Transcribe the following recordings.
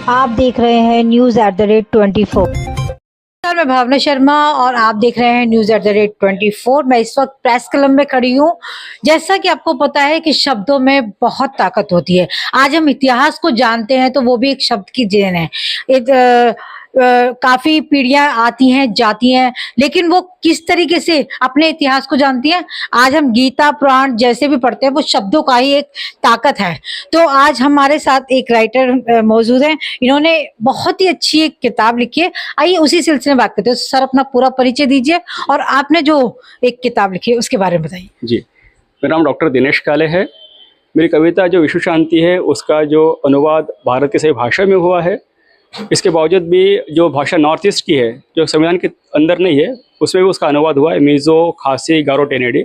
आप देख रहे हैं News@24। नमस्कार, मैं भावना शर्मा और आप देख रहे हैं News@24। मैं इस वक्त प्रेस क्लब में खड़ी हूँ। जैसा कि आपको पता है कि शब्दों में बहुत ताकत होती है। आज हम इतिहास को जानते हैं तो वो भी एक शब्द की देन है। काफी पीढ़ियां आती हैं जाती हैं, लेकिन वो किस तरीके से अपने इतिहास को जानती हैं। आज हम गीता पुराण जैसे भी पढ़ते हैं, वो शब्दों का ही एक ताकत है। तो आज हमारे साथ एक राइटर मौजूद हैं। इन्होंने बहुत ही अच्छी एक किताब लिखी है। आइए उसी सिलसिले में बात करते हैं। सर, अपना पूरा परिचय दीजिए और आपने जो एक किताब लिखी है उसके बारे में बताइए। जी, मेरा नाम डॉक्टर दिनेश काले है। मेरी कविता जो विश्व शांति है उसका जो अनुवाद भारत के सभी भाषा में हुआ है। इसके बावजूद भी जो भाषा नॉर्थ ईस्ट की है, जो संविधान के अंदर नहीं है, उसमें भी उसका अनुवाद हुआ है, मिज़ो, खासी, गारो, टेनेडी।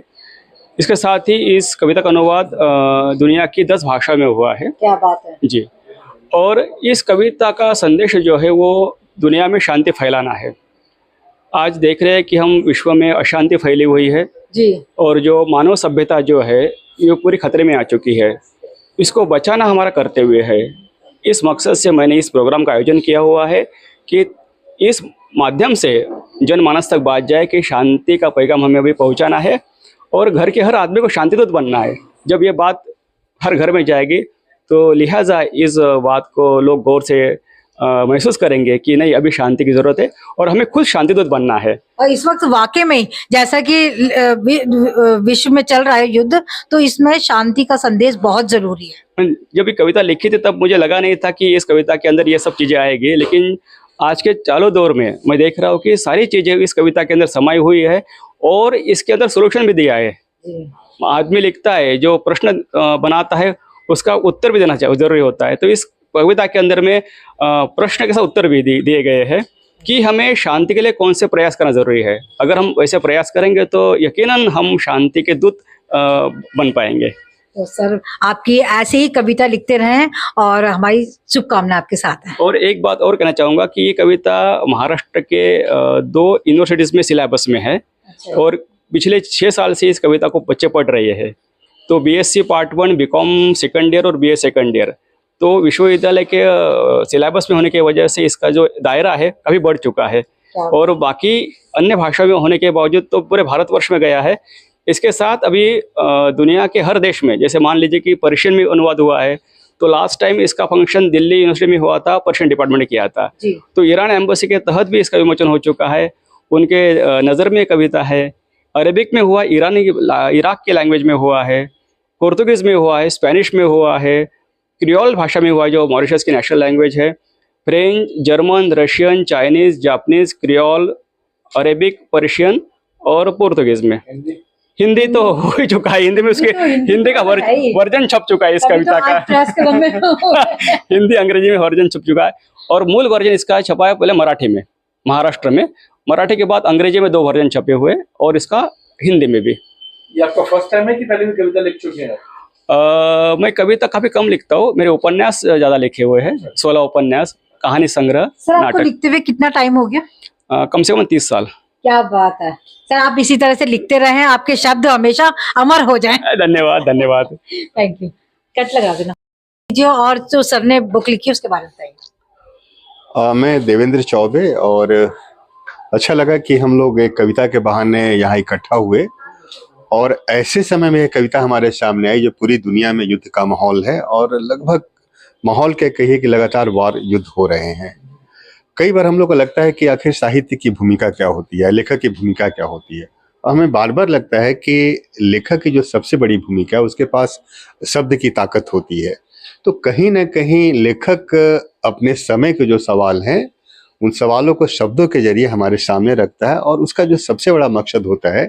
इसके साथ ही इस कविता का अनुवाद दुनिया की 10 भाषा में हुआ है। क्या बात है जी। और इस कविता का संदेश जो है वो दुनिया में शांति फैलाना है। आज देख रहे हैं कि हम विश्व में अशांति फैली हुई है जी। और जो मानव सभ्यता जो है ये पूरी खतरे में आ चुकी है। इसको बचाना हमारा कर्तव्य है। इस मकसद से मैंने इस प्रोग्राम का आयोजन किया हुआ है कि इस माध्यम से जनमानस तक बात जाए कि शांति का पैगाम हमें अभी पहुंचाना है और घर के हर आदमी को शांतिदूत बनना है। जब ये बात हर घर में जाएगी तो लिहाजा इस बात को लोग गौर से महसूस करेंगे कि नहीं, अभी शांति की ज़रूरत है और हमें खुद शांतिदूत बनना है। और इस वक्त वाकई में जैसा कि विश्व में चल रहा है युद्ध, तो इसमें शांति का संदेश बहुत जरूरी है। जब ये कविता लिखी थी तब मुझे लगा नहीं था कि इस कविता के अंदर ये सब चीज़ें आएगी, लेकिन आज के चालू दौर में मैं देख रहा हूँ कि सारी चीज़ें इस कविता के अंदर समाई हुई है और इसके अंदर सोल्यूशन भी दिया है। आदमी लिखता है, जो प्रश्न बनाता है उसका उत्तर भी देना चाहिए, जरूरी होता है। तो इस कविता के अंदर में प्रश्न के साथ उत्तर भी दिए गए हैं कि हमें शांति के लिए कौन से प्रयास करना जरूरी है। अगर हम वैसे प्रयास करेंगे तो यकीनन हम शांति के दूत बन पाएंगे। तो सर, आपकी ऐसे ही कविता लिखते रहें और हमारी शुभकामना आपके साथ है। और एक बात और कहना चाहूँगा कि ये कविता महाराष्ट्र के 2 यूनिवर्सिटीज़ में सिलेबस में है। अच्छा। और पिछले 6 साल से इस कविता को बच्चे पढ़ रहे हैं। तो BSc part 1, BCom second year और बीए सेकंड ईयर, तो विश्वविद्यालय के सिलेबस में होने की वजह से इसका जो दायरा है काफ़ी बढ़ चुका है और बाकी अन्य भाषा में होने के बावजूद तो पूरे भारतवर्ष में गया है। इसके साथ अभी दुनिया के हर देश में, जैसे मान लीजिए कि पर्शियन में अनुवाद हुआ है, तो लास्ट टाइम इसका फंक्शन दिल्ली यूनिवर्सिटी में हुआ था, पर्शियन डिपार्टमेंट ने किया था। तो ईरान एम्बेसी के तहत भी इसका विमोचन हो चुका है। उनके नज़र में कविता है। अरेबिक में हुआ, इराक के लैंग्वेज में हुआ है, पोर्तुगीज़ में हुआ है, स्पेनिश में हुआ है, क्रियोल भाषा में हुआ है जो मॉरिशस की नेशनल लैंग्वेज है, French, German, Russian, Chinese, Japanese, creole, Arabic, Persian और पोर्तुगीज़ में। हिंदी तो हो ही चुका है। हिंदी में उसके हिंदी का वर्जन छप चुका है इस कविता का। हिंदी अंग्रेजी में वर्जन छप चुका है और मूल वर्जन इसका छपा है पहले मराठी में, महाराष्ट्र में। मराठी के बाद अंग्रेजी में 2 वर्जन छपे हुए और इसका हिंदी में भी। ये आपका फर्स्ट टाइम है कि पहले भी कविता लिख चुके हैं? मैं कविता काफी कम लिखता हूँ। मेरे उपन्यास ज्यादा लिखे हुए हैं, 16 उपन्यास, कहानी संग्रह, नाटक। लिखते हुए कितना टाइम हो गया? कम से कम 30 साल। क्या बात है सर, आप इसी तरह से लिखते रहें, आपके शब्द हमेशा अमर हो जाएं। धन्यवाद धन्यवाद। Thank you. कट लगा देना जो। और जो सर ने बुक लिखी उसके बारे में बताइए। मैं देवेंद्र चौबे और अच्छा लगा कि हम लोग एक कविता के बहाने यहाँ इकट्ठा हुए और ऐसे समय में कविता हमारे सामने आई जो पूरी दुनिया में युद्ध का माहौल है और लगभग माहौल के कहिए कि लगातार वार युद्ध हो रहे हैं। कई बार हम लोग को लगता है कि आखिर साहित्य की भूमिका क्या होती है, लेखक की भूमिका क्या होती है। और हमें बार बार लगता है कि लेखक की जो सबसे बड़ी भूमिका है उसके पास शब्द की ताकत होती है। तो कहीं ना कहीं लेखक अपने समय के जो सवाल हैं उन सवालों को शब्दों के जरिए हमारे सामने रखता है और उसका जो सबसे बड़ा मकसद होता है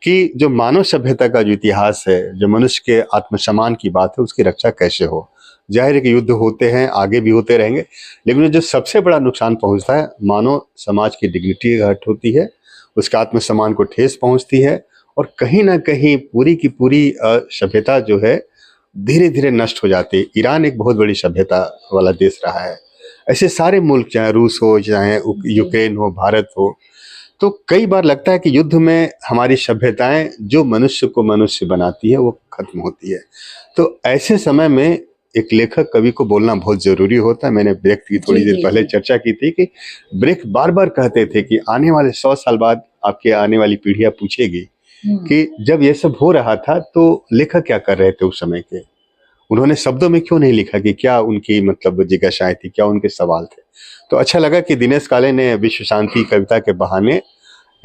कि जो मानव सभ्यता का जो इतिहास है, जो मनुष्य के आत्मसम्मान की बात है, उसकी रक्षा कैसे हो। जाहिर है कि युद्ध होते हैं, आगे भी होते रहेंगे, लेकिन जो सबसे बड़ा नुकसान पहुंचता है, मानव समाज की डिग्निटी घट होती है, उसके आत्मसम्मान को ठेस पहुंचती है और कहीं ना कहीं पूरी की पूरी सभ्यता जो है धीरे धीरे नष्ट हो जाती है। ईरान एक बहुत बड़ी सभ्यता वाला देश रहा है। ऐसे सारे मुल्क, चाहे रूस हो, चाहे यूक्रेन हो, भारत हो, तो कई बार लगता है कि युद्ध में हमारी सभ्यताएं जो मनुष्य को मनुष्य बनाती है वो खत्म होती है। तो ऐसे समय में एक लेखक कवि को बोलना बहुत जरूरी होता है। मैंने ब्रेक की थोड़ी जी, देर जी, पहले जी। चर्चा की थी कि ब्रेक बार बार कहते थे कि आने वाले 100 साल बाद आपके आने वाली पीढ़ियां पूछेगी कि जब ये सब हो रहा था तो लेखक क्या कर रहे थे उस समय के, उन्होंने शब्दों में क्यों नहीं लिखा कि क्या उनकी मतलब जिज्ञासाएं थी, क्या उनके सवाल थे। तो अच्छा लगा कि दिनेश काले ने विश्व शांति कविता के बहाने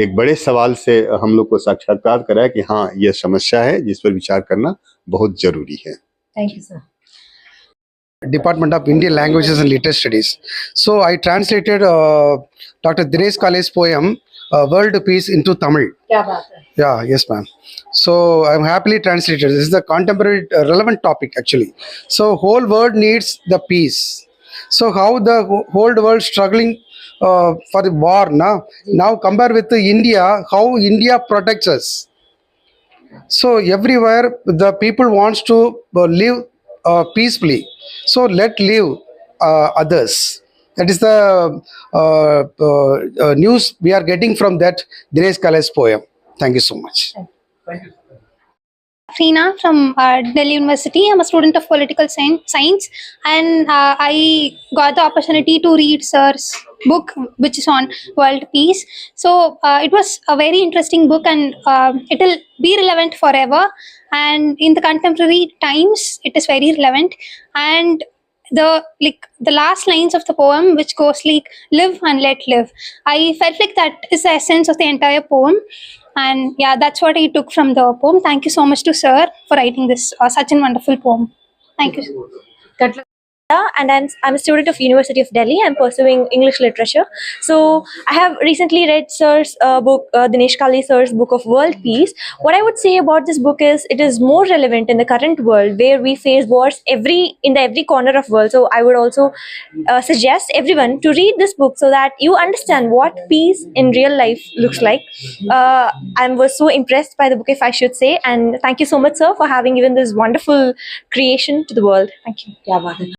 एक बड़े सवाल से हम लोग को साक्षात्कार कराया कि हाँ, यह समस्या है जिस पर विचार करना बहुत जरूरी है। Thank you sir. Department of Indian Languages and Literary Studies. So I translated Dr. Dinesh Kale's poem World Peace into Tamil. क्या बात है। Yeah, yes, ma'am. So I'm happily translated. This is the contemporary relevant topic actually. So whole world needs the peace. So how the whole world struggling for the war now compare with India, how India protects us. So everywhere the people wants to live peacefully. So let live others. That is the news we are getting from that Dinesh Kale's poem. Thank you so much. Thank you. Reena from Delhi University. I'm a student of political science, and I got the opportunity to read Sir's book, which is on world peace. So it was a very interesting book, and it will be relevant forever. And in the contemporary times, it is very relevant. And the last lines of the poem, which goes like "Live and let live," I felt like that is the essence of the entire poem. And yeah, that's what I took from the poem. Thank you so much to sir for writing this such a wonderful poem. Thank you. Cut- And I'm a student of University of Delhi. I'm pursuing English literature. So I have recently read Sir's book, Dinesh Kale Sir's book of World Peace. What I would say about this book is it is more relevant in the current world where we face wars in every corner of world. So I would also suggest everyone to read this book so that you understand what peace in real life looks like. I was so impressed by the book, if I should say, and thank you so much, sir, for having given this wonderful creation to the world. Thank you. क्या बात है।